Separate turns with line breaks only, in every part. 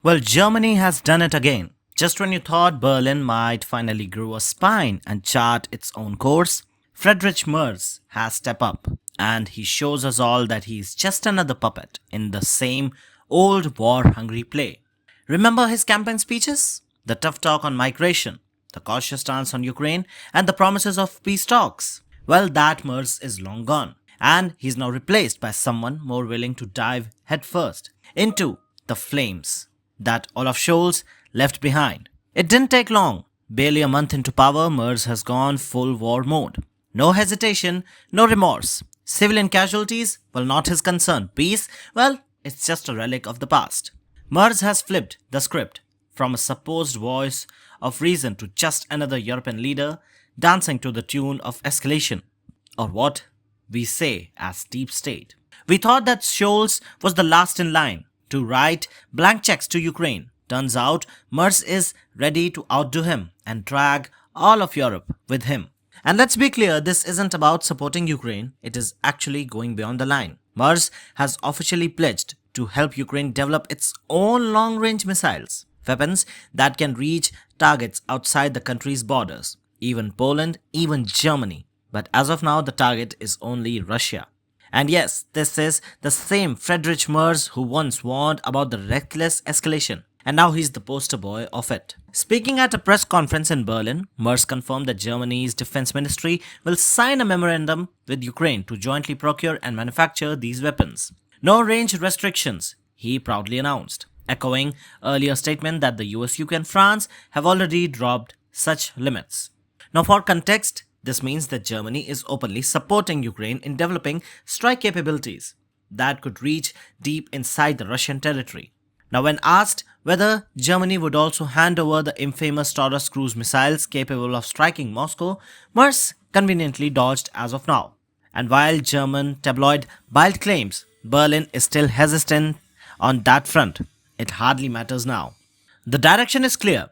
Well, Germany has done it again. Just when you thought Berlin might finally grow a spine and chart its own course, Friedrich Merz has stepped up, and he shows us all that he is just another puppet in the same old war-hungry play. Remember his campaign speeches? The tough talk on migration, the cautious stance on Ukraine, and the promises of peace talks? Well, that Merz is long gone, and he's now replaced by someone more willing to dive headfirst into the flames that Olaf Scholz left behind. It didn't take long. Barely a month into power, Merz has gone full war mode. No hesitation, no remorse. Civilian casualties? Well, not his concern. Peace? Well, it's just a relic of the past. Merz has flipped the script from a supposed voice of reason to just another European leader dancing to the tune of escalation, or what we say as deep state. We thought that Scholz was the last in line to write blank checks to Ukraine. Turns out, Merz is ready to outdo him and drag all of Europe with him. And let's be clear, this isn't about supporting Ukraine, it is actually going beyond the line. Merz has officially pledged to help Ukraine develop its own long-range missiles, weapons that can reach targets outside the country's borders, even Poland, even Germany. But as of now, the target is only Russia. And yes, this is the same Friedrich Merz who once warned about the reckless escalation, and now he's the poster boy of it. Speaking at a press conference in Berlin, Merz confirmed that Germany's defense ministry will sign a memorandum with Ukraine to jointly procure and manufacture these weapons. No range restrictions, he proudly announced, echoing earlier statement that the US, UK and France have already dropped such limits. Now for context, this means that Germany is openly supporting Ukraine in developing strike capabilities that could reach deep inside the Russian territory. Now when asked whether Germany would also hand over the infamous Taurus cruise missiles capable of striking Moscow, Merz conveniently dodged as of now. And while German tabloid Bild claims Berlin is still hesitant on that front, it hardly matters now. The direction is clear.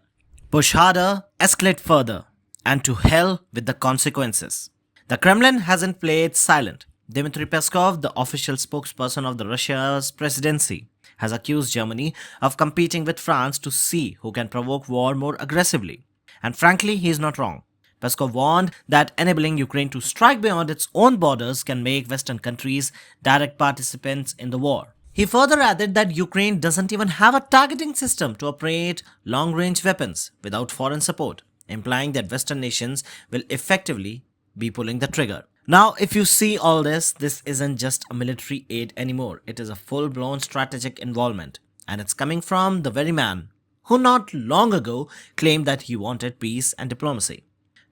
Push harder, escalate further, and to hell with the consequences. The Kremlin hasn't played silent. Dmitry Peskov, the official spokesperson of the Russia's presidency, has accused Germany of competing with France to see who can provoke war more aggressively. And frankly, he is not wrong. Peskov warned that enabling Ukraine to strike beyond its own borders can make Western countries direct participants in the war. He further added that Ukraine doesn't even have a targeting system to operate long-range weapons without foreign support, implying that Western nations will effectively be pulling the trigger. Now, if you see all this, this isn't just a military aid anymore. It is a full-blown strategic involvement. And it's coming from the very man who not long ago claimed that he wanted peace and diplomacy.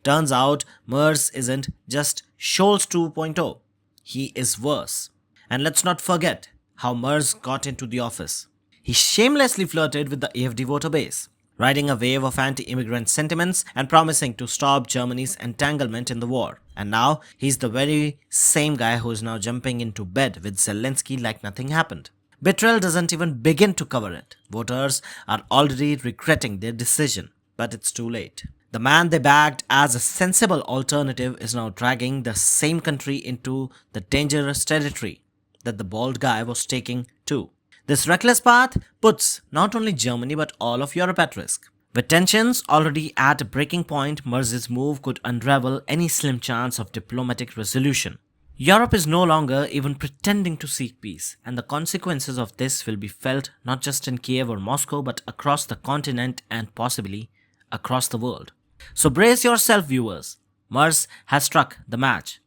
Turns out, Merz isn't just Scholz 2.0. He is worse. And let's not forget how Merz got into the office. He shamelessly flirted with the AfD voter base, riding a wave of anti-immigrant sentiments and promising to stop Germany's entanglement in the war. And now, he's the very same guy who is now jumping into bed with Zelensky like nothing happened. Betrayal doesn't even begin to cover it. Voters are already regretting their decision, but it's too late. The man they backed as a sensible alternative is now dragging the same country into the dangerous territory that the bald guy was taking too. This reckless path puts not only Germany but all of Europe at risk. With tensions already at a breaking point, Merz's move could unravel any slim chance of diplomatic resolution. Europe is no longer even pretending to seek peace, and the consequences of this will be felt not just in Kiev or Moscow but across the continent and possibly across the world. So brace yourself, viewers. Merz has struck the match,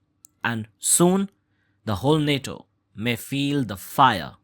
and soon the whole NATO may feel the fire